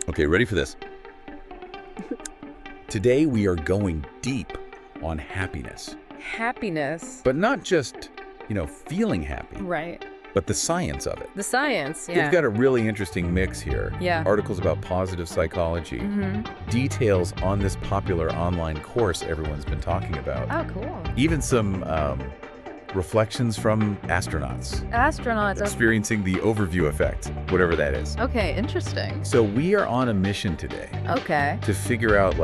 Okay, ready for this? Today we are going deep on happiness. Happiness. But not just, feeling happy, Right. but the science of it. The science, yeah. They've got a really interesting mix here. Yeah. Articles about positive psychology, details on this popular online course everyone's been talking about. Oh, cool. Even some reflections from astronauts Astronauts. experiencing the overview effect, whatever that is. Okay, interesting. So we are on a mission today Okay. to figure out,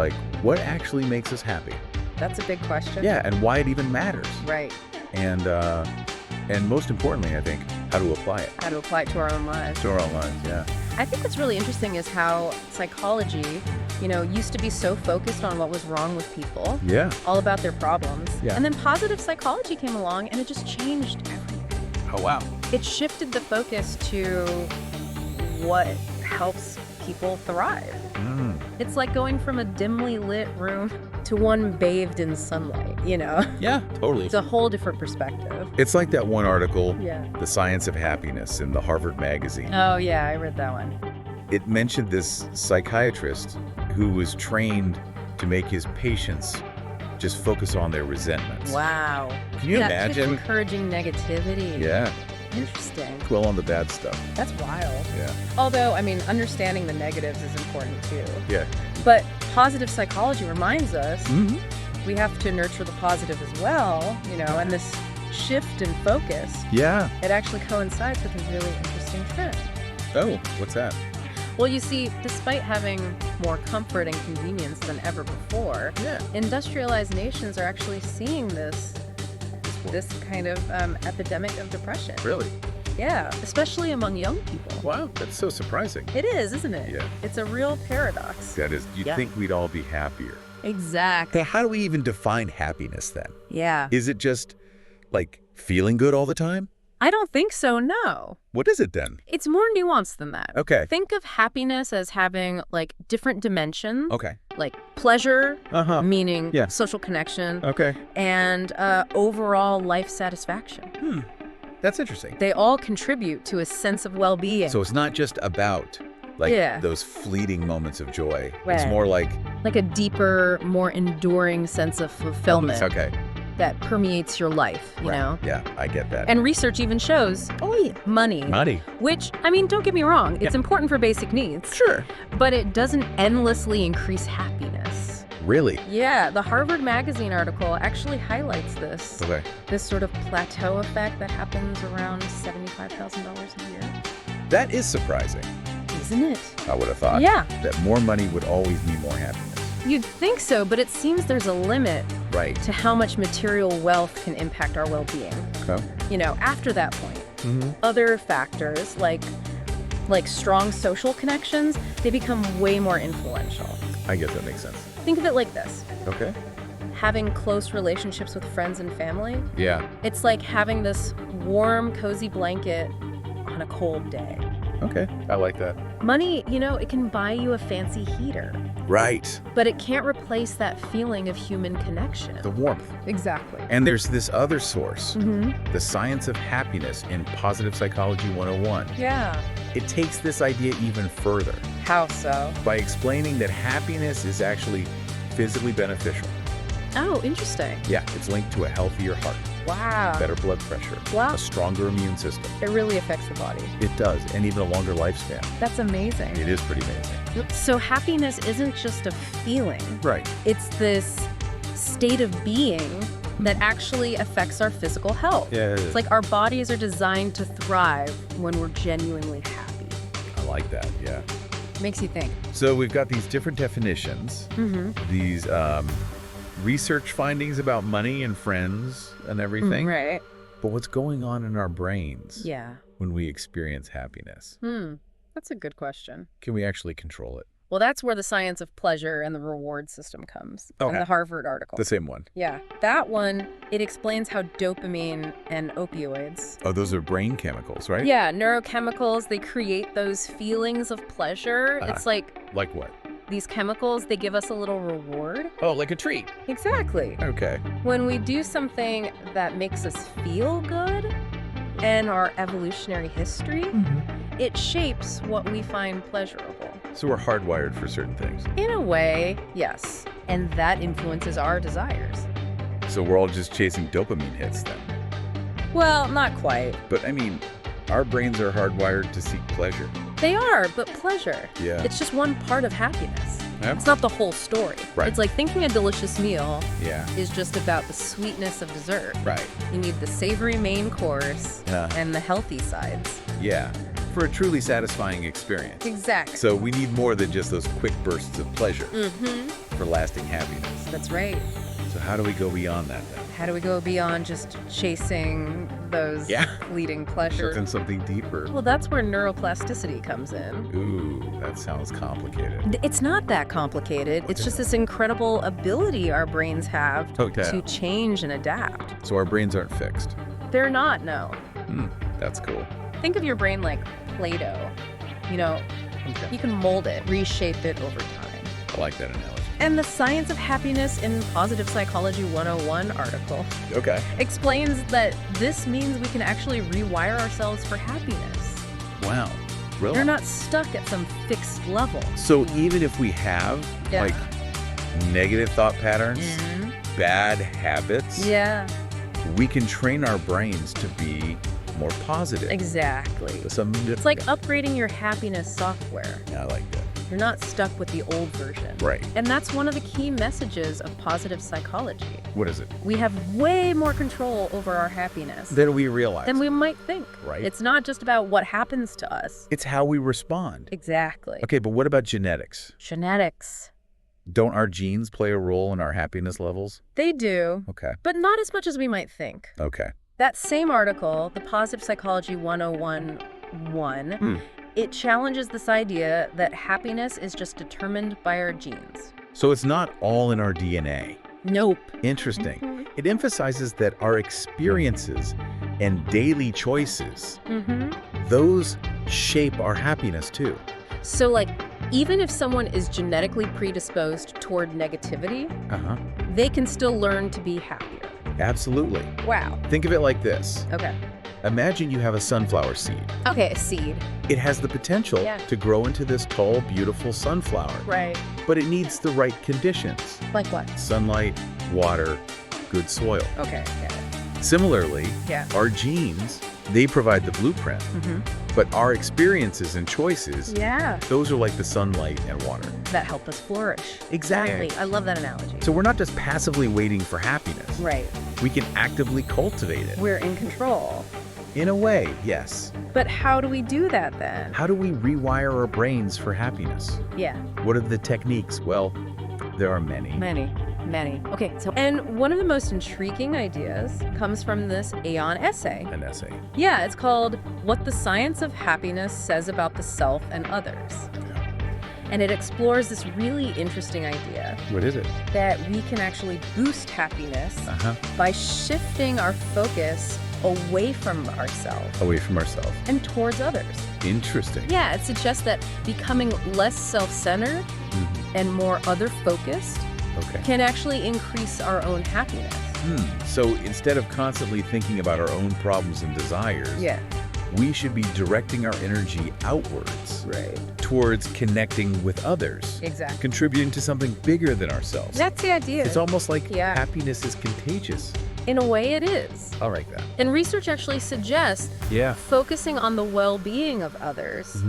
what actually makes us happy. That's a big question. Yeah, and why it even matters. Right. And most importantly, I think, how to apply it How to apply it to our own lives. to our own lives. Yeah. I think what's really interesting is how psychology, used to be so focused on what was wrong with people, Yeah. all about their problems. Yeah. And then positive psychology came along and it just changed everything. Oh, wow. It shifted the focus to what helps people thrive. It's like going from a dimly lit room to one bathed in sunlight, Yeah, totally. It's a whole different perspective. It's like that one article, Yeah. The Science of Happiness, in the Harvard magazine. Oh, yeah, I read that one. It mentioned this psychiatrist who was trained to make his patients just focus on their resentments. Wow. Can you That's just imagine? encouraging negativity. Yeah. Interesting. Dwell on the bad stuff. That's wild. Yeah. Although, understanding the negatives is important too. Yeah. But positive psychology reminds us Mm-hmm. we have to nurture the positive as well, and this shift in focus, Yeah. it actually coincides with a really interesting trend. Oh, what's that? Well, you see, despite having more comfort and convenience than ever before, Yeah. industrialized nations are actually seeing this kind of epidemic of depression. Really? Yeah, especially among young people. Wow, that's so surprising. It is, isn't it? Yeah. It's a real paradox. That is, you'd Yeah. think we'd all be happier. Exactly. Okay, how do we even define happiness then? Yeah. Is it just, feeling good all the time? I don't think so, no. What is it then? It's more nuanced than that. Okay. Think of happiness as having, different dimensions. Okay. Like pleasure, Uh-huh. meaning Yeah. social connection, Okay. and overall life satisfaction. That's interesting. They all contribute to a sense of well-being. So it's not just about, Yeah. those fleeting moments of joy. It's Right. more like... like a deeper, more enduring sense of fulfillment Okay. that permeates your life, you Right. know? Yeah, I get that. And research even shows, money. money. Which, don't get me wrong, it's important for basic needs, Sure. but it doesn't endlessly increase happiness. Really? Yeah, the Harvard Magazine article actually highlights this. Okay. This sort of plateau effect that happens around $75,000 a year. That is surprising. Isn't it? I would have thought. Yeah. That more money would always mean more happiness. You'd think so, but it seems there's a limit Right. to how much material wealth can impact our well-being. Okay. After that point, Mm-hmm. other factors like strong social connections, they become way more influential. I guess that makes sense. Think of it like this. Okay. Having close relationships with friends and family, Yeah. it's like having this warm, cozy blanket on a cold day. Okay. I like that. Money, it can buy you a fancy heater, Right. but it can't replace that feeling of human connection. The warmth. Exactly. And there's this other source, Mm-hmm. The Science of Happiness in Positive Psychology 101. Yeah. It takes this idea even further How so? by explaining that happiness is actually physically beneficial. Oh, interesting. Yeah, it's linked to a healthier heart, Wow. better blood pressure, Wow. a stronger immune system. It really affects the body. It does, and even a longer lifespan. That's amazing. It is pretty amazing. So happiness isn't just a feeling. Right. It's this state of being that actually affects our physical health. Yeah, it is. It's like our bodies are designed to thrive when we're genuinely happy. I like that, yeah. Makes you think. So we've got these different definitions, Mm-hmm. these research findings about money and friends and everything. Right. But what's going on in our brains Yeah. when we experience happiness? That's a good question. Can we actually control it? Well, that's where the science of pleasure and the reward system comes. Okay. In the Harvard article. The same one. Yeah. That one, it explains how dopamine and opioids. Oh, those are brain chemicals, right? Yeah, neurochemicals, they create those feelings of pleasure. It's like Like what? these chemicals, they give us a little reward. Oh, like a treat. Exactly. Okay. When we do something that makes us feel good in our evolutionary history, it shapes what we find pleasurable. So we're hardwired for certain things. In a way, yes. And that influences our desires. So we're all just chasing dopamine hits then. Well, not quite. But I mean, our brains are hardwired to seek pleasure. They are, but pleasure. Yeah. It's just one part of happiness. Yep. It's not the whole story. Right. It's like thinking a delicious meal Yeah. is just about the sweetness of dessert. Right. You need the savory main course Yeah. and the healthy sides. Yeah. For a truly satisfying experience. Exactly. So we need more than just those quick bursts of pleasure for lasting happiness. That's right. So how do we go beyond that then? How do we go beyond just chasing those fleeting pleasure? Something deeper. Well, that's where neuroplasticity comes in. Ooh, that sounds complicated. It's not that complicated. It's just this incredible ability our brains have to change and adapt. So our brains aren't fixed. They're not, no. That's cool. Think of your brain like Play-Doh. You know, you can mold it, reshape it over time. I like that analogy. And the Science of Happiness in Positive Psychology 101 article Okay. explains that this means we can actually rewire ourselves for happiness. Wow. Really? You're not stuck at some fixed level. So even if we have like negative thought patterns, bad habits, we can train our brains to be more positive. Exactly. It's like upgrading your happiness software. I like that. You're not stuck with the old version. Right. And that's one of the key messages of positive psychology. What is it? We have way more control over our happiness Than we realize. than we might think. Right. It's not just about what happens to us. It's how we respond. Exactly. Okay, but what about genetics? Genetics. Don't our genes play a role in our happiness levels? They do. Okay. But not as much as we might think. Okay. That same article, the Positive Psychology 101, it challenges this idea that happiness is just determined by our genes. So it's not all in our DNA. Nope. Interesting. It emphasizes that our experiences and daily choices, those shape our happiness too. So, like, even if someone is genetically predisposed toward negativity, they can still learn to be happier. Absolutely. Wow. Think of it like this. Okay. Imagine you have a sunflower seed. Okay, a seed. It has the potential to grow into this tall, beautiful sunflower. Right. But it needs the right conditions. Like what? Sunlight, water, good soil. Okay, get it. Similarly, our genes, they provide the blueprint. But our experiences and choices, those are like the sunlight and water. That help us flourish. Exactly. I love that analogy. So we're not just passively waiting for happiness. Right. We can actively cultivate it. We're in control. In a way, yes. But how do we do that then? How do we rewire our brains for happiness? Yeah. What are the techniques? Well, there are many. Many. Okay, and one of the most intriguing ideas comes from this Aeon essay. An essay. Yeah, it's called What the Science of Happiness Says About the Self and Others. And it explores this really interesting idea. What is it? That we can actually boost happiness by shifting our focus away from ourselves. Away from ourselves. And towards others. Interesting. Yeah, it suggests that becoming less self-centered and more other-focused can actually increase our own happiness. So instead of constantly thinking about our own problems and desires, we should be directing our energy outwards towards connecting with others. Exactly. Contributing to something bigger than ourselves. That's the idea. It's almost like happiness is contagious. In a way, it is. I like that. And research actually suggests focusing on the well-being of others,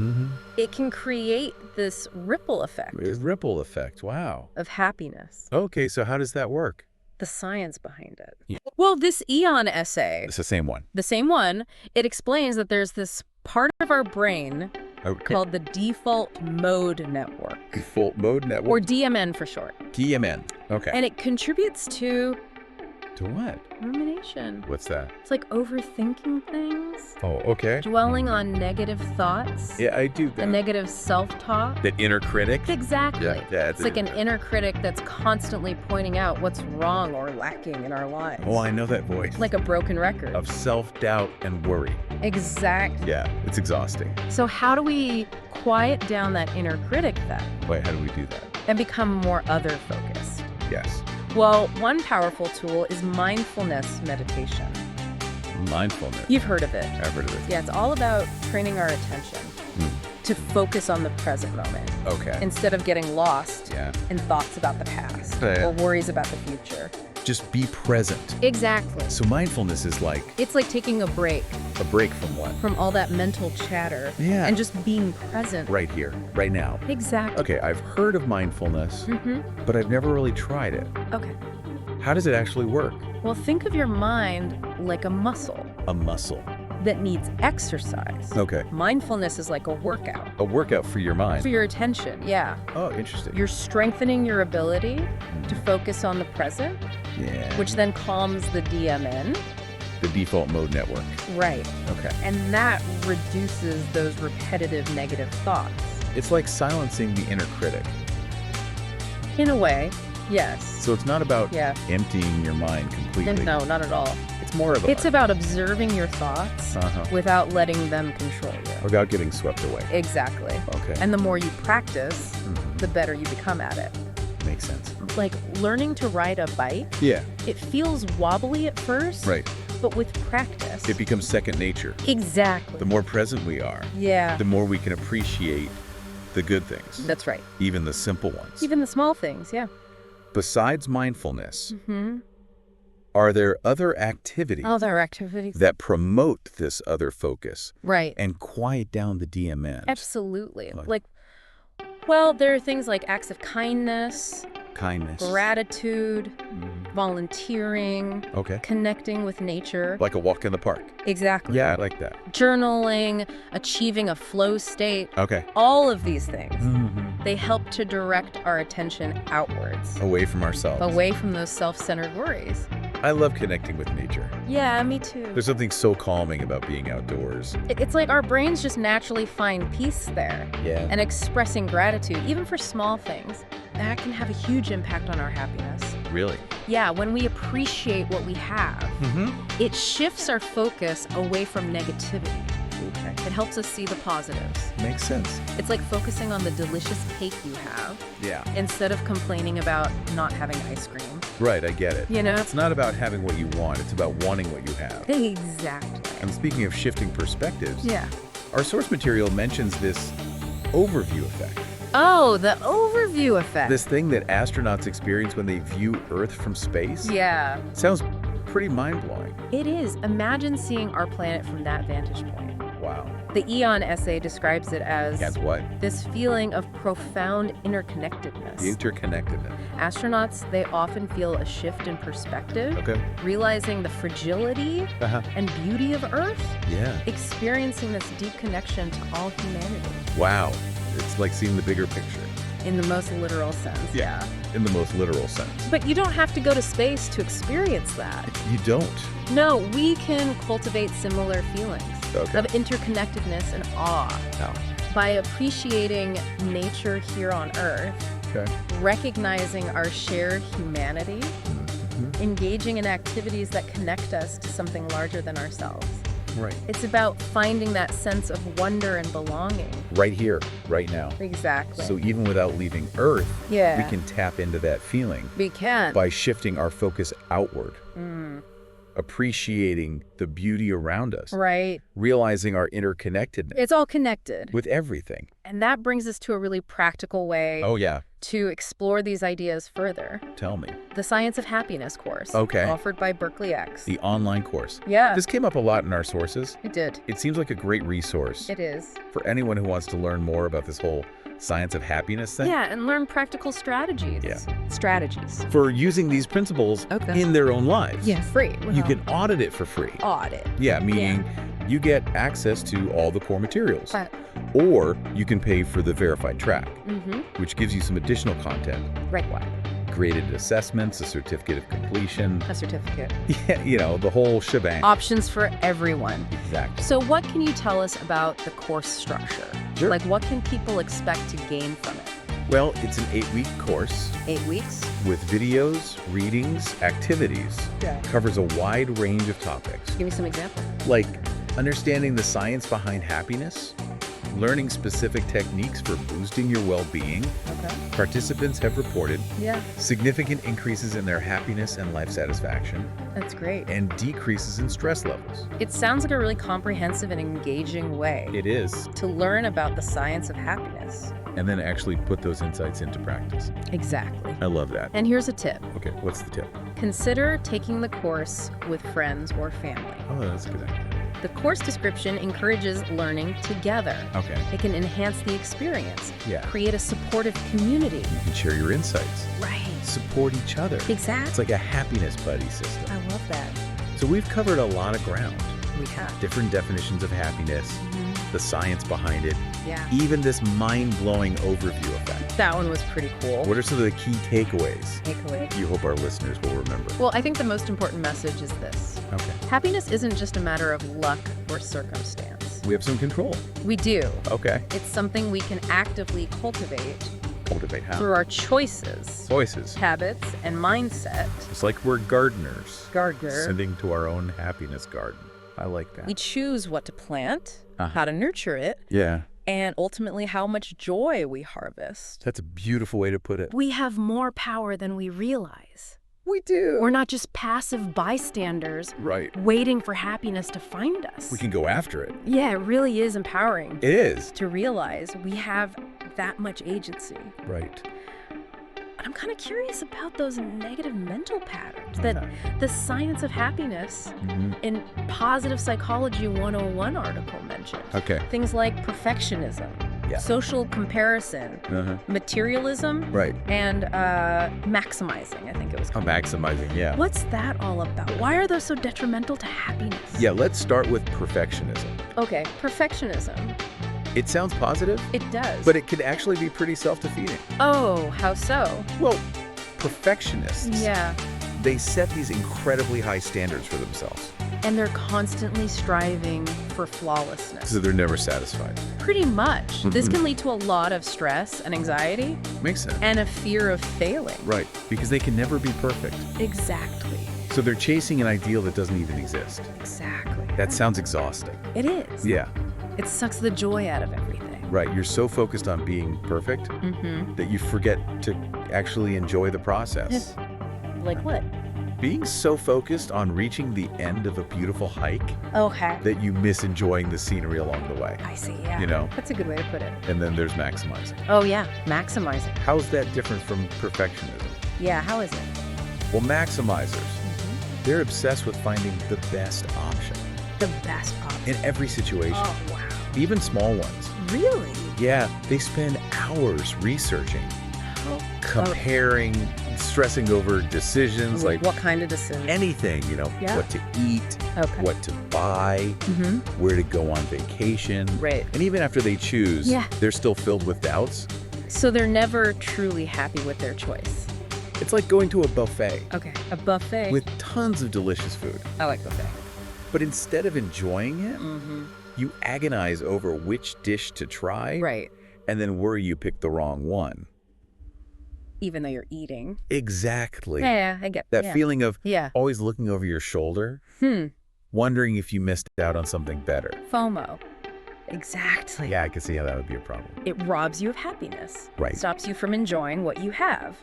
it can create this ripple effect. Ripple effect, wow. Of happiness. Okay, so how does that work? The science behind it. Well, this Aeon essay. It's the same one. The same one. It explains that there's this part of our brain called the default mode network. Default mode network? Or DMN for short. DMN, okay. And it contributes to... To what? Rumination. What's that? It's like overthinking things. Oh, okay. Dwelling on negative thoughts. Yeah, I do that. The negative self-talk. That inner critic? Exactly. Yeah, it's like an inner critic that's constantly pointing out what's wrong or lacking in our lives. Oh, I know that voice. Like a broken record. Of self-doubt and worry. Exactly. Yeah, it's exhausting. So how do we quiet down that inner critic then? Wait, how do we do that? And become more other-focused? Yes. Well, one powerful tool is mindfulness meditation. Mindfulness. You've heard of it. I've heard of it. Yeah, it's all about training our attention. to focus on the present moment. Okay. Instead of getting lost in thoughts about the past or worries about the future. Just be present. Exactly. So mindfulness is like... It's like taking a break. A break from what? From all that mental chatter. Yeah. And just being present. Right here, right now. Exactly. Okay, I've heard of mindfulness, but I've never really tried it. Okay. How does it actually work? Well, think of your mind like a muscle. A muscle. That needs exercise. Okay. Mindfulness is like a workout. A workout for your mind. For your attention, yeah. Oh, interesting. You're strengthening your ability to focus on the present, which then calms the DMN. The default mode network. Right. Okay. And that reduces those repetitive negative thoughts. It's like silencing the inner critic. In a way, yes. So it's not about emptying your mind completely. No, not at all. It's more of It's about observing your thoughts without letting them control you. Without getting swept away. Exactly. Okay. And the more you practice, the better you become at it. Makes sense. Like learning to ride a bike. Yeah. It feels wobbly at first. Right. But with practice. It becomes second nature. Exactly. The more present we are. Yeah. The more we can appreciate the good things. That's right. Even the simple ones. Even the small things, yeah. Besides mindfulness, are there other activities? Other activities that promote this other focus? Right. And quiet down the DMN? Absolutely. Well, there are things like acts of kindness, gratitude, volunteering, connecting with nature. Like a walk in the park. Exactly. Yeah, I like that. Journaling, achieving a flow state. Okay. All of these things, they help to direct our attention outwards. Away from ourselves. Away from those self-centered worries. I love connecting with nature. Yeah, me too. There's something so calming about being outdoors. It's like our brains just naturally find peace there. Yeah. And expressing gratitude, even for small things, that can have a huge impact on our happiness. Really? Yeah, when we appreciate what we have, it shifts our focus away from negativity. Okay. It helps us see the positives. Makes sense. It's like focusing on the delicious cake you have. Yeah. Instead of complaining about not having ice cream. Right, I get it. You know? It's not about having what you want, it's about wanting what you have. Exactly. And speaking of shifting perspectives, yeah, our source material mentions this overview effect. Oh, the overview effect. This thing that astronauts experience when they view Earth from space? Yeah. Sounds pretty mind-blowing. It is. Imagine seeing our planet from that vantage point. Wow. The Eon essay describes it as what? This feeling of profound interconnectedness. The interconnectedness. Astronauts, they often feel a shift in perspective, realizing the fragility and beauty of Earth, experiencing this deep connection to all humanity. Wow. It's like seeing the bigger picture. In the most literal sense, yeah. In the most literal sense. But you don't have to go to space to experience that. You don't. No, we can cultivate similar feelings of interconnectedness and awe by appreciating nature here on Earth, recognizing our shared humanity, engaging in activities that connect us to something larger than ourselves. Right. It's about finding that sense of wonder and belonging. Right here, right now. Exactly. So even without leaving Earth, we yeah, can tap into that feeling we can. by shifting our focus outward, appreciating the beauty around us, Right. realizing our interconnectedness It's all connected. with everything. And that brings us to a really practical way Oh, yeah. to explore these ideas further. Tell me. The Science of Happiness course, Okay. offered by Berkeley X. The online course. Yeah, This came up a lot in our sources. it did. It seems like a great resource It is. for anyone who wants to learn more about this whole science of happiness thing. Yeah, and learn practical strategies. Yeah. Strategies. For using these principles in their own lives. Yeah, free. You can audit it for free. Audit. Yeah, meaning you get access to all the core materials. But, Or you can pay for the verified track, which gives you some additional content. right, what? Graded assessments, a certificate of completion. A certificate. Yeah, you know, the whole shebang. Options for everyone. Exactly. So what can you tell us about the course structure? Sure. Like, what can people expect to gain from it? Well, it's an 8-week course 8 weeks? with videos, readings, activities. Yeah. Covers a wide range of topics, Give me some examples. like understanding the science behind happiness, learning specific techniques for boosting your well-being. Okay. Participants have reported significant increases in their happiness and life satisfaction. That's great. And decreases in stress levels. It sounds like a really comprehensive and engaging way. It is. To learn about the science of happiness. And then actually put those insights into practice. Exactly. I love that. And here's a tip. Okay, what's the tip? Consider taking the course with friends or family. Oh, that's a good idea. The course description encourages learning together. Okay. It can enhance the experience. Yeah. Create a supportive community. You can share your insights. Right. Support each other. Exactly. It's like a happiness buddy system. I love that. So we've covered a lot of ground. We have. Different definitions of happiness, the science behind it, Yeah. even this mind-blowing overview effect. That one was pretty cool. What are some of the key takeaways Takeaway. you hope our listeners will remember? Well, I think the most important message is this. Okay. Happiness isn't just a matter of luck or circumstance. We have some control. We do. Okay. It's something we can actively cultivate Cultivate how? through our choices, Choices. habits, and mindset. It's like we're gardeners. Gardener. Sending to our own happiness garden. I like that. We choose what to plant, how to nurture it, Yeah. and ultimately how much joy we harvest. That's a beautiful way to put it. We have more power than we realize. We do. We're not just passive bystanders Right. waiting for happiness to find us. We can go after it. Yeah, it really is empowering It is. to realize we have that much agency. Right. But I'm kind of curious about those negative mental patterns that the Science of Happiness in Positive Psychology 101 article mentioned. Okay. Things like perfectionism, social comparison, materialism, Right. and maximizing, I think it was Oh, called. maximizing, yeah. What's that all about? Why are those so detrimental to happiness? Yeah, let's start with perfectionism. Okay, perfectionism. It sounds positive, It does. but it could actually be pretty self-defeating. Oh, how so? Well, perfectionists, Yeah. they set these incredibly high standards for themselves, And they're constantly striving for flawlessness. so they're never satisfied. Pretty much. This can lead to a lot of stress and anxiety Makes sense. and a fear of failing. Right, because they can never be perfect. Exactly. So they're chasing an ideal that doesn't even exist. Exactly. That sounds exhausting. It is. Yeah, It sucks the joy out of everything. right. You're so focused on being perfect that you forget to actually enjoy the process. Like what? Being so focused on reaching the end of a beautiful hike Okay. that you miss enjoying the scenery along the way. I see, yeah. You know? That's a good way to put it. And then there's maximizing. Oh, yeah. Maximizing. How's that different from perfectionism? Yeah, how is it? Well, maximizers, they're obsessed with finding the best option The best option. in every situation, Oh, wow. even small ones. Really? Yeah, they spend hours researching, comparing, stressing over decisions, like what kind of decision? anything, Yeah. what to eat, Okay. what to buy, where to go on vacation. Right. And even after they choose, Yeah. they're still filled with doubts. So they're never truly happy with their choice. It's like going to a buffet Okay. A buffet. with tons of delicious food. I like buffet. But instead of enjoying it, you agonize over which dish to try, Right. and then worry you picked the wrong one. Even though you're eating. Exactly. Yeah, I get That yeah. feeling of Yeah. always looking over your shoulder, wondering if you missed out on something better. FOMO. Exactly. Yeah, I can see how that would be a problem. It robs you of happiness. Right. Stops you from enjoying what you have.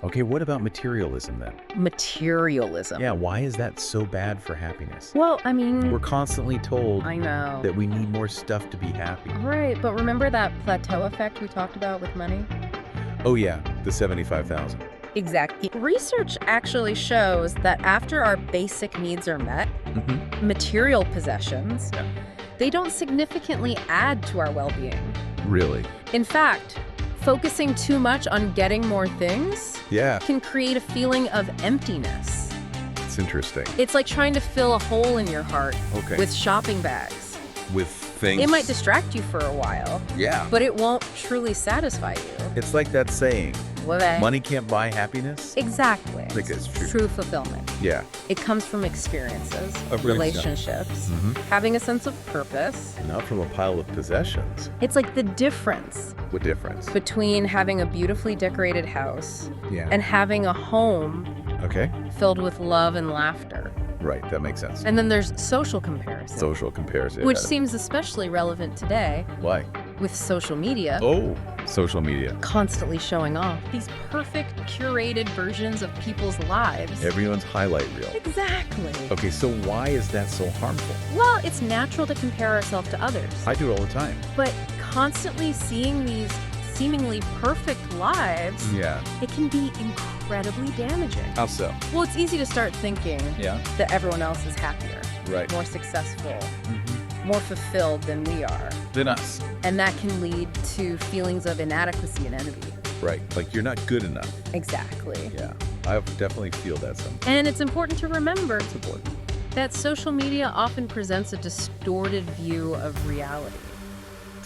Okay, what about materialism then? Materialism. Yeah, why is that so bad for happiness? Well, I mean, We're constantly told I know. that we need more stuff to be happy. Right, but remember that plateau effect we talked about with money? Oh yeah, the 75,000. Exactly. Research actually shows that after our basic needs are met, material possessions, they don't significantly add to our well-being. Really? In fact, focusing too much on getting more things can create a feeling of emptiness. It's interesting. It's like trying to fill a hole in your heart with shopping bags. With things. It might distract you for a while, Yeah. but it won't truly satisfy you. It's like that saying, Well, money can't buy happiness. Exactly. I think it's true. True fulfillment. Yeah. It comes from experiences, Of relationships, having a sense of purpose. Not from a pile of possessions. It's like the difference What difference? between having a beautifully decorated house Yeah. and having a home Okay. filled with love and laughter. Right, that makes sense. And then there's social comparison, Social comparison. which seems especially relevant today. Why? with social media. Oh, social media. Constantly showing off these perfect, curated versions of people's lives. Everyone's highlight reel. Exactly. Okay, so why is that so harmful? Well, it's natural to compare ourselves to others. I do it all the time. But constantly seeing these seemingly perfect lives, it can be incredibly damaging. How so? Well, it's easy to start thinking that everyone else is happier, more successful, more fulfilled than we are. Than us. And that can lead to feelings of inadequacy and envy. Right, like you're not good enough. Exactly. Yeah, I definitely feel that sometimes. And it's important to remember It's important. that social media often presents a distorted view of reality.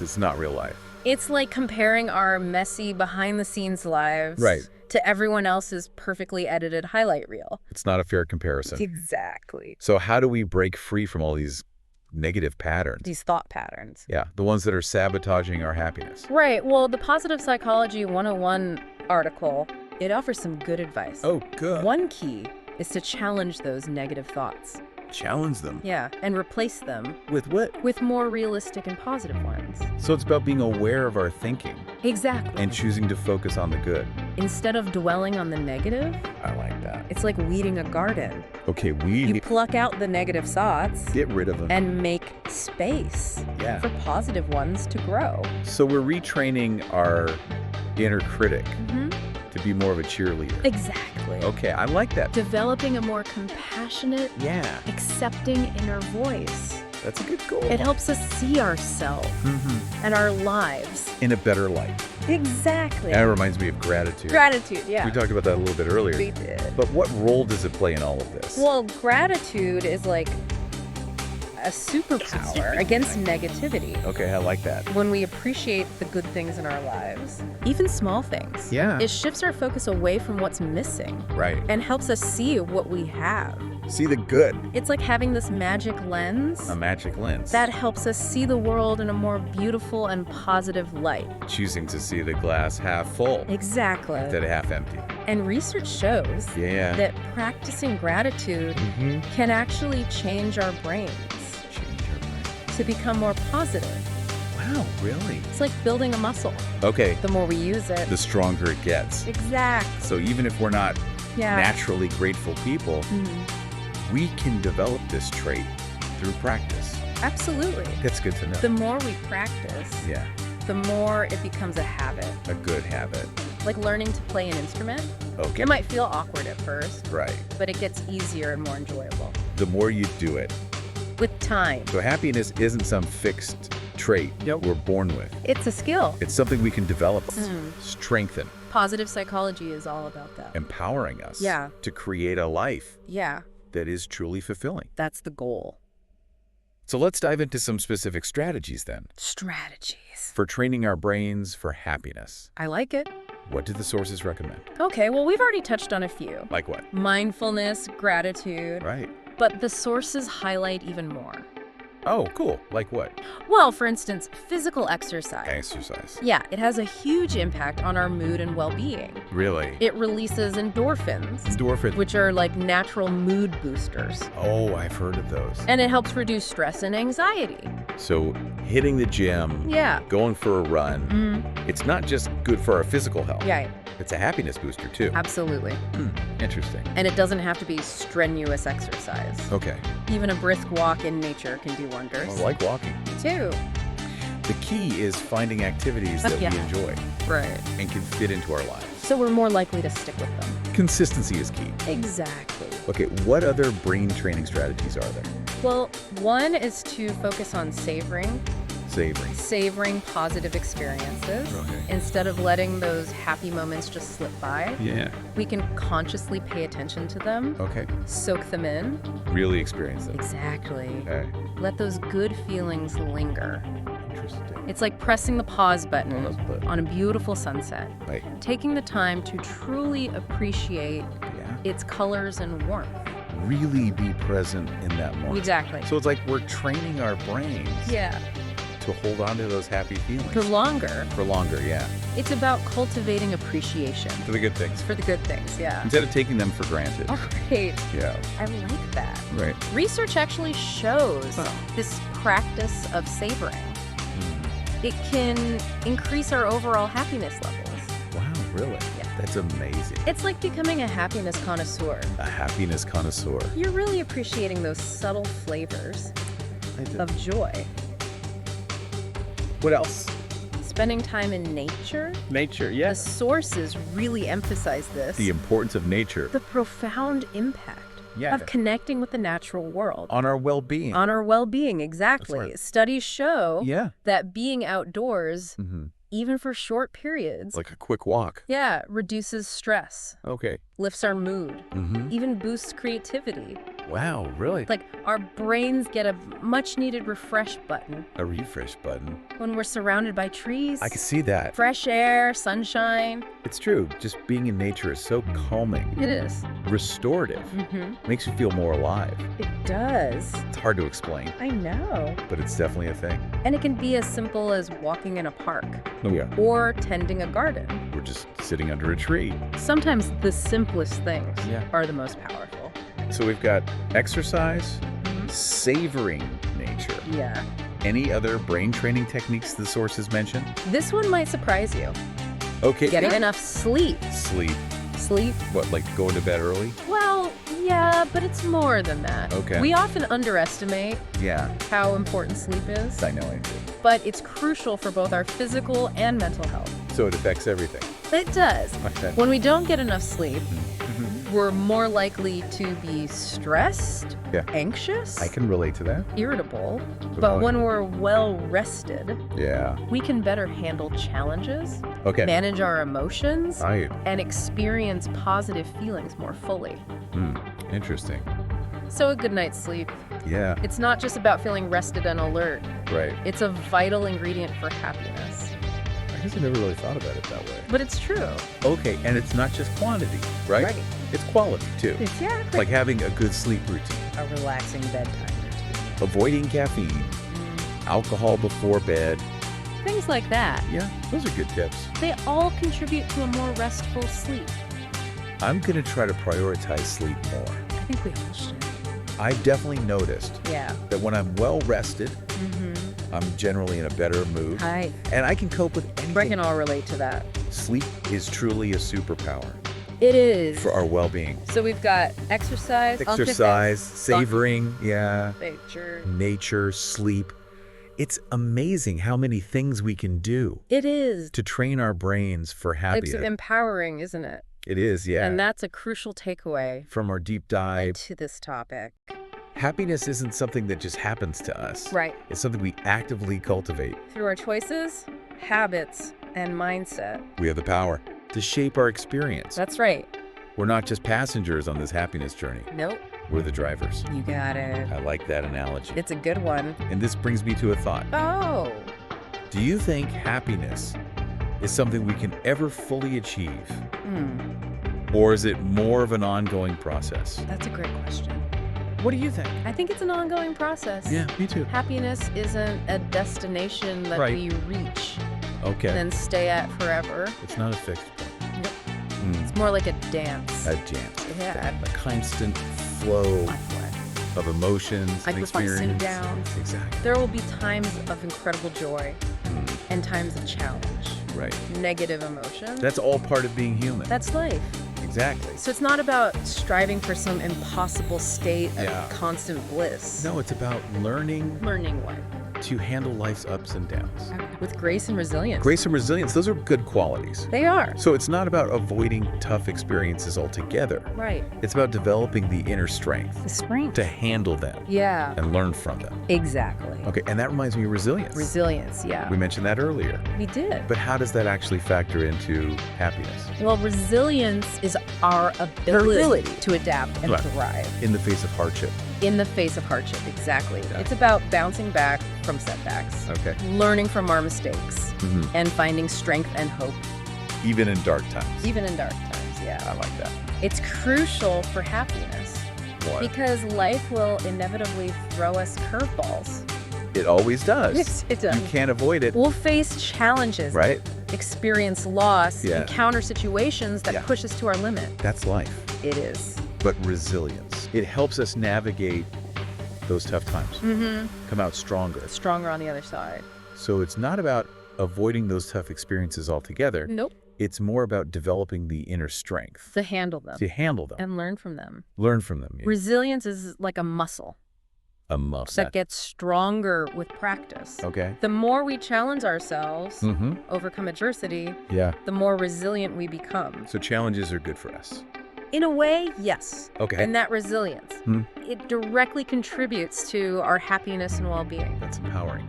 It's not real life. It's like comparing our messy behind-the-scenes lives to everyone else's perfectly edited highlight reel. It's not a fair comparison. Exactly. So how do we break free from all these negative patterns? These thought patterns. Yeah, the ones that are sabotaging our happiness. Right. Well, the Positive Psychology 101 article, it offers some good advice. Oh, good. One key is to challenge those negative thoughts. Challenge them. Yeah, and replace them With what? with more realistic and positive ones. So it's about being aware of our thinking Exactly. and choosing to focus on the good. Instead of dwelling on the negative, I like that. it's like weeding a garden. Okay, You pluck out the negative thoughts get rid of them. and make space for positive ones to grow. So we're retraining our inner critic to be more of a cheerleader. Exactly. Okay, I like that. Developing a more compassionate, accepting inner voice. That's a good goal. It helps us see ourselves and our lives. In a better light. Exactly. That reminds me of gratitude. Gratitude, yeah. We talked about that a little bit earlier. We did. But what role does it play in all of this? Well, gratitude is like a superpower against negativity. Okay, I like that. When we appreciate the good things in our lives, even small things, it shifts our focus away from what's missing. Right. And helps us see what we have. See the good. It's like having this magic lens. A magic lens. That helps us see the world in a more beautiful and positive light. Choosing to see the glass half full. Exactly. Instead of half empty. And research shows that practicing gratitude can actually change our brains. To become more positive. Wow, really? It's like building a muscle. Okay. The more we use it, the stronger it gets. Exactly. So even if we're not naturally grateful people, we can develop this trait through practice. Absolutely. That's good to know. The more we practice, the more it becomes a habit. A good habit. Like learning to play an instrument. Okay. It might feel awkward at first. Right. But it gets easier and more enjoyable. The more you do it. With time. So happiness isn't some fixed trait we're born with. It's a skill. It's something we can develop, strengthen. Positive psychology is all about that. Empowering us to create a life that is truly fulfilling. That's the goal. So let's dive into some specific strategies then. Strategies. For training our brains for happiness. I like it. What do the sources recommend? Okay, well, we've already touched on a few. Like what? Mindfulness, gratitude. Right. But the sources highlight even more. Oh, cool. Like what? Well, for instance, physical exercise. Exercise. Yeah, it has a huge impact on our mood and well-being. Really? It releases endorphins. Endorphins. Which are like natural mood boosters. Oh, I've heard of those. And it helps reduce stress and anxiety. So hitting the gym, going for a run, it's not just good for our physical health. Yeah. It's a happiness booster too. Absolutely. Interesting. And it doesn't have to be strenuous exercise. Okay. Even a brisk walk in nature can do wonders. I like walking. Me too. The key is finding activities that we enjoy. Right. And can fit into our lives. So we're more likely to stick with them. Consistency is key. Exactly. Okay, what other brain training strategies are there? Well, one is to focus on savoring positive experiences instead of letting those happy moments just slip by. Yeah. We can consciously pay attention to them. Okay. Soak them in. Really experience them. Exactly. Okay. Let those good feelings linger. Interesting. It's like pressing the pause button on a beautiful sunset. Right. Taking the time to truly appreciate its colors and warmth. Really be present in that moment. Exactly. So it's like we're training our brains. To hold on to those happy feelings. For longer. For longer, yeah. It's about cultivating appreciation. For the good things. For the good things, yeah. Instead of taking them for granted. Oh, great. Yeah. I like that. Right. Research actually shows this practice of savoring. It can increase our overall happiness levels. Wow, really? Yeah. That's amazing. It's like becoming a happiness connoisseur. A happiness connoisseur. You're really appreciating those subtle flavors of joy. What else? Spending time in nature. Nature, yeah. The sources really emphasize this. The importance of nature. The profound impact of connecting with the natural world. On our well-being. On our well-being, exactly. Right. Studies show that being outdoors, even for short periods, like a quick walk. Yeah, reduces stress. Okay. Lifts our mood. Even boosts creativity. Wow, really? Like, our brains get a much-needed refresh button. A refresh button. When we're surrounded by trees. I can see that. Fresh air, sunshine. It's true. Just being in nature is so calming. It is. Restorative. Makes you feel more alive. It does. It's hard to explain. I know. But it's definitely a thing. And it can be as simple as walking in a park. Oh, yeah. Or tending a garden. We're just sitting under a tree. Sometimes the simplest things are the most powerful. So we've got exercise, savoring nature. Yeah. Any other brain training techniques the sources mention? This one might surprise you. Okay. Getting enough sleep. Sleep. Sleep. What, like going to bed early? Well, yeah, but it's more than that. Okay. We often underestimate how important sleep is. I know I do. But it's crucial for both our physical and mental health. So it affects everything. It does. When we don't get enough sleep, we're more likely to be stressed, anxious. I can relate to that. Irritable. But when we're well rested, we can better handle challenges, manage our emotions, and experience positive feelings more fully. Interesting. So a good night's sleep. Yeah. It's not just about feeling rested and alert. Right. It's a vital ingredient for happiness. I guess I never really thought about it that way. But it's true. Okay, and it's not just quantity, right? Right. It's quality, too. Exactly. Like having a good sleep routine. A relaxing bedtime routine. Avoiding caffeine. Alcohol before bed. Things like that. Yeah, those are good tips. They all contribute to a more restful sleep. I'm going to try to prioritize sleep more. I think we all should. I've definitely noticed that when I'm well rested, I'm generally in a better mood. And I can cope with anything. We can all relate to that. Sleep is truly a superpower. It is. For our well-being. So we've got exercise, savoring, nature, sleep. It's amazing how many things we can do. It is. To train our brains for happiness. It's empowering, isn't it? It is, yeah. And that's a crucial takeaway from our deep dive to this topic. Happiness isn't something that just happens to us. Right. It's something we actively cultivate. Through our choices, habits, and mindset. We have the power to shape our experience. That's right. We're not just passengers on this happiness journey. Nope. We're the drivers. You got it. I like that analogy. It's a good one. And this brings me to a thought. Oh. Do you think happiness is something we can ever fully achieve? Or is it more of an ongoing process? That's a great question. What do you think? I think it's an ongoing process. Yeah, me too. Happiness isn't a destination that we reach and then stay at forever. It's not a fixed point. Nope. It's more like a dance. A dance. Yeah. A constant flow of emotions and experiences. Downs. Exactly. There will be times of incredible joy and times of challenge. Right. Negative emotions. That's all part of being human. That's life. Exactly. So it's not about striving for some impossible state of constant bliss. No, it's about learning. Learning what? To handle life's ups and downs. With grace and resilience. Grace and resilience, those are good qualities. They are. So it's not about avoiding tough experiences altogether. Right. It's about developing the inner strength. The strength. To handle them. Yeah. And learn from them. Exactly. Okay, and that reminds me of resilience. Resilience, yeah. We mentioned that earlier. We did. But how does that actually factor into happiness? Well, resilience is our ability to adapt and thrive. In the face of hardship. In the face of hardship, exactly. Yeah. It's about bouncing back from setbacks. Okay. Learning from our mistakes. And finding strength and hope. Even in dark times. Even in dark times, yeah. I like that. It's crucial for happiness. Why? Because life will inevitably throw us curveballs. It always does. It does. You can't avoid it. We'll face challenges. Right. Experience loss. Encounter situations that push us to our limit. That's life. It is. But resilience. It helps us navigate those tough times. Come out stronger. Stronger on the other side. So it's not about avoiding those tough experiences altogether. Nope. It's more about developing the inner strength. To handle them. To handle them. And learn from them. Learn from them. Yeah. Resilience is like a muscle. A muscle. That gets stronger with practice. Okay. The more we challenge ourselves, overcome adversity, the more resilient we become. So challenges are good for us. In a way, yes. Okay. And that resilience, it directly contributes to our happiness and well-being. That's empowering.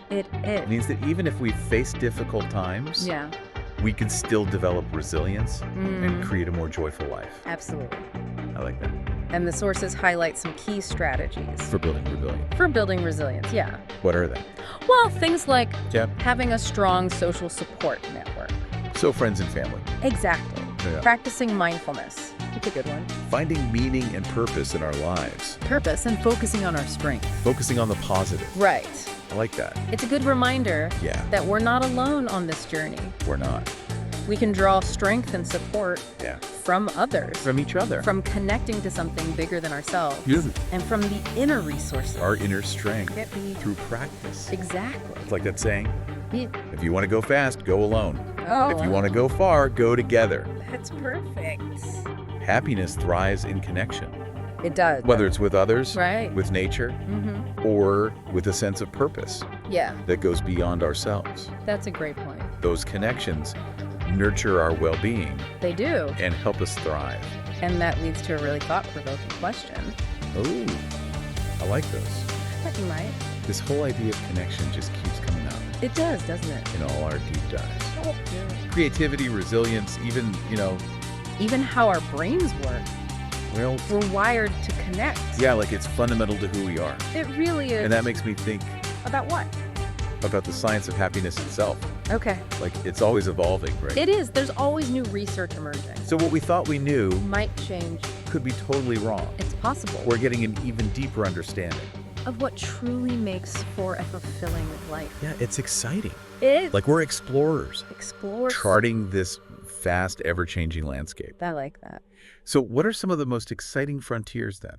It is. It means that even if we face difficult times, we can still develop resilience and create a more joyful life. Absolutely. I like that. And the sources highlight some key strategies. For building resilience. For building resilience, yeah. What are they? Well, things like having a strong social support network. So friends and family. Exactly. Yeah. Practicing mindfulness. That's a good one. Finding meaning and purpose in our lives. Purpose and focusing on our strength. Focusing on the positive. Right. I like that. It's a good reminder that we're not alone on this journey. We're not. We can draw strength and support from others. From each other. From connecting to something bigger than ourselves. Yes. And from the inner resources. Our inner strength through practice. Exactly. It's like that saying, Yeah. if you want to go fast, go alone. Oh, if you want to go far, go together. That's perfect. Happiness thrives in connection. It does. Whether it's with others, right, with nature, or with a sense of purpose that goes beyond ourselves. That's a great point. Those connections nurture our well-being. They do. And help us thrive. And that leads to a really thought-provoking question. Ooh, I like those. I thought you might. This whole idea of connection just keeps coming up. It does, doesn't it? In all our deep dives. Oh, yeah. Creativity, resilience, even, even how our brains work. Well, we're wired to connect. Yeah, like it's fundamental to who we are. It really is. And that makes me think. About what? About the science of happiness itself. Okay. Like it's always evolving, right? It is. There's always new research emerging. So what we thought we knew might change. Could be totally wrong. It's possible. We're getting an even deeper understanding of what truly makes for a fulfilling life. Yeah, it's exciting. It is. Like we're explorers. Explorers. Charting this fast, ever-changing landscape. I like that. So what are some of the most exciting frontiers then?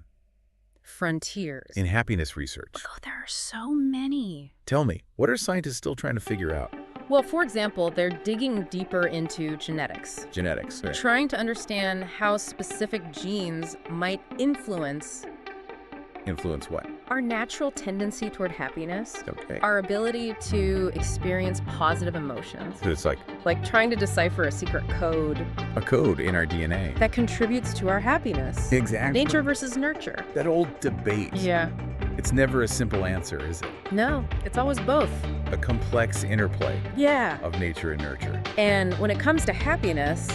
Frontiers. In happiness research. Oh, there are so many. Tell me, what are scientists still trying to figure out? Well, for example, they're digging deeper into genetics. Genetics. Right. Trying to understand how specific genes might influence what? Our natural tendency toward happiness. Okay. Our ability to experience positive emotions. So it's like trying to decipher a secret code. A code in our DNA. That contributes to our happiness. Exactly. Nature versus nurture. That old debate. Yeah. It's never a simple answer, is it? No, it's always both. A complex interplay. Yeah. Of nature and nurture. And when it comes to happiness,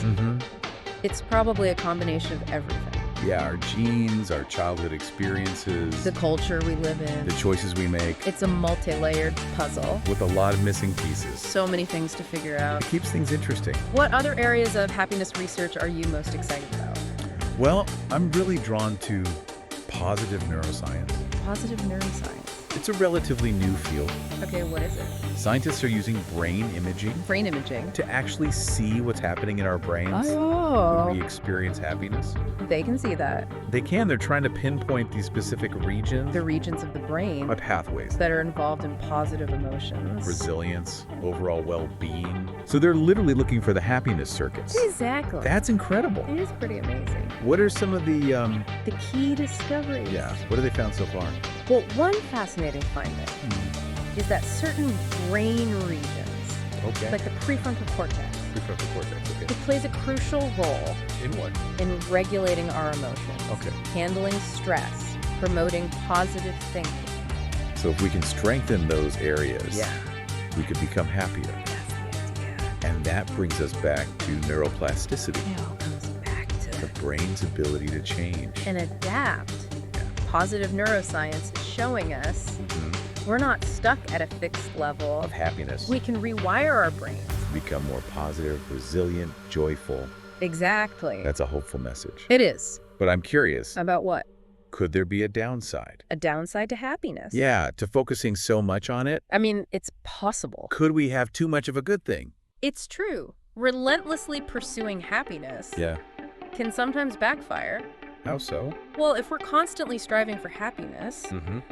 it's probably a combination of everything. Yeah, our genes, our childhood experiences. The culture we live in. The choices we make. It's a multi-layered puzzle. With a lot of missing pieces. So many things to figure out. It keeps things interesting. What other areas of happiness research are you most excited about? Well, I'm really drawn to positive neuroscience. Positive neuroscience. It's a relatively new field. Okay, what is it? Scientists are using brain imaging. Brain imaging. To actually see what's happening in our brains when we experience happiness. They can see that. They can. They're trying to pinpoint these specific regions. The regions of the brain. Pathways. That are involved in positive emotions. Resilience, overall well-being. So they're literally looking for the happiness circuits. Exactly. That's incredible. It is pretty amazing. What are some of the key discoveries? Yeah. What have they found so far? Well, one fascinating finding is that certain brain regions, like the prefrontal cortex, it plays a crucial role in what? In regulating our emotions, handling stress, promoting positive thinking. So if we can strengthen those areas, we could become happier. That's the idea. And that brings us back to neuroplasticity. It all comes back to the brain's ability to change and adapt. Positive neuroscience is showing us we're not stuck at a fixed level of happiness. We can rewire our brains. Become more positive, resilient, joyful. Exactly. That's a hopeful message. It is. But I'm curious. About what? Could there be a downside? A downside to happiness? Yeah, to focusing so much on it? I mean, it's possible. Could we have too much of a good thing? It's true. Relentlessly pursuing happiness can sometimes backfire. How so? Well, if we're constantly striving for happiness,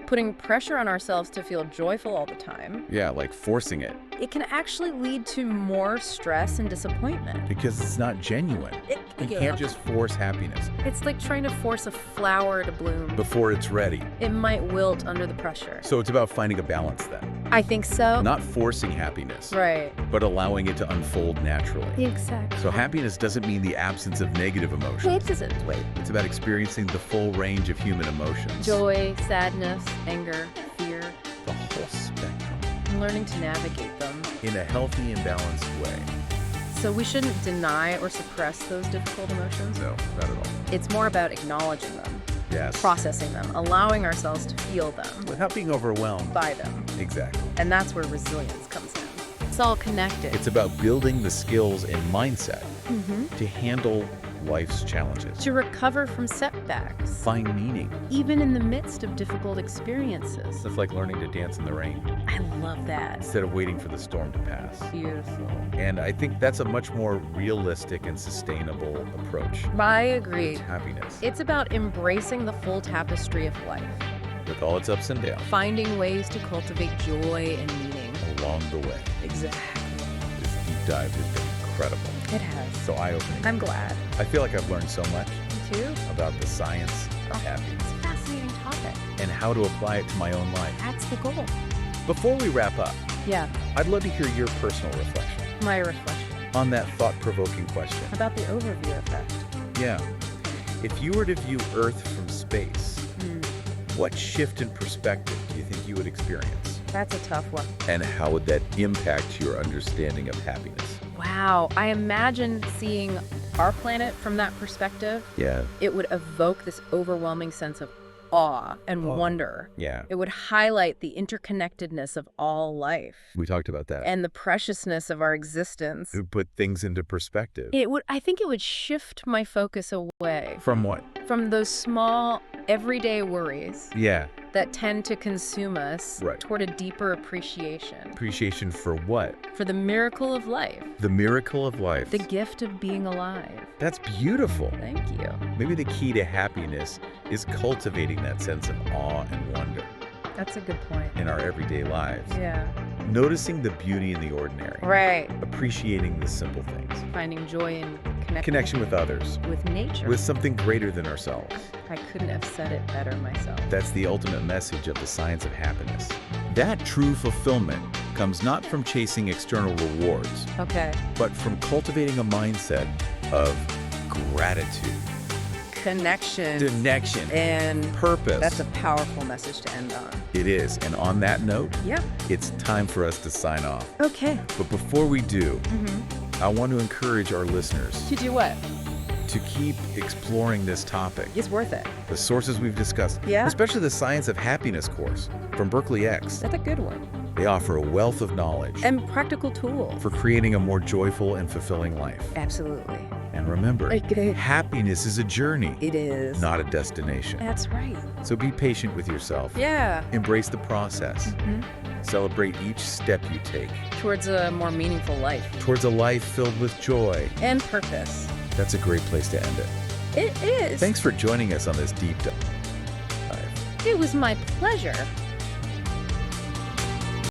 putting pressure on ourselves to feel joyful all the time. Yeah, like forcing it. It can actually lead to more stress and disappointment. Because it's not genuine. You can't just force happiness. It's like trying to force a flower to bloom. Before it's ready. It might wilt under the pressure. So it's about finding a balance then. I think so. Not forcing happiness. Right. But allowing it to unfold naturally. Exactly. So happiness doesn't mean the absence of negative emotions. It doesn't. Wait. It's about experiencing the full range of human emotions. Joy, sadness, anger, fear. The whole spectrum. And learning to navigate them. In a healthy and balanced way. So we shouldn't deny or suppress those difficult emotions? No, not at all. It's more about acknowledging them. Yes. Processing them, allowing ourselves to feel them. Without being overwhelmed. By them. Exactly. And that's where resilience comes in. It's all connected. It's about building the skills and mindset to handle life's challenges. To recover from setbacks. Find meaning. Even in the midst of difficult experiences. It's like learning to dance in the rain. I love that. Instead of waiting for the storm to pass. Beautiful. And I think that's a much more realistic and sustainable approach. I agree. To happiness. It's about embracing the full tapestry of life. With all its ups and downs. Finding ways to cultivate joy and meaning. Along the way. Exactly. This deep dive has been incredible. It has. So eye-opening. I'm glad. I feel like I've learned so much. Me too. About the science of happiness. It's a fascinating topic. And how to apply it to my own life. That's the goal. Before we wrap up, yeah, I'd love to hear your personal reflection. My reflection. On that thought-provoking question. About the overview effect. Yeah. If you were to view Earth from space, what shift in perspective do you think you would experience? That's a tough one. And how would that impact your understanding of happiness? Wow. I imagine seeing our planet from that perspective. Yeah. It would evoke this overwhelming sense of awe and wonder. Yeah. It would highlight the interconnectedness of all life. We talked about that. And the preciousness of our existence. It would put things into perspective. I think it would shift my focus away. From what? From those small, everyday worries. Yeah. That tend to consume us toward a deeper appreciation. Appreciation for what? For the miracle of life. The miracle of life. The gift of being alive. That's beautiful. Thank you. Maybe the key to happiness is cultivating that sense of awe and wonder. That's a good point. In our everyday lives. Yeah. Noticing the beauty in the ordinary. Right. Appreciating the simple things. Finding joy in connection with others. With nature. With something greater than ourselves. I couldn't have said it better myself. That's the ultimate message of the science of happiness. That true fulfillment comes not from chasing external rewards. Okay. But from cultivating a mindset of gratitude. Connection. And purpose. That's a powerful message to end on. It is. And on that note, yeah, it's time for us to sign off. Okay. But before we do, I want to encourage our listeners. To do what? To keep exploring this topic. It's worth it. The sources we've discussed. Yeah. Especially the Science of Happiness course from Berkeley X. That's a good one. They offer a wealth of knowledge. And practical tools. For creating a more joyful and fulfilling life. Absolutely. And remember, happiness is a journey. It is. Not a destination. That's right. So be patient with yourself. Yeah. Embrace the process. Celebrate each step you take. Towards a more meaningful life. Towards a life filled with joy. And purpose. That's a great place to end it. It is. Thanks for joining us on this deep dive. It was my pleasure.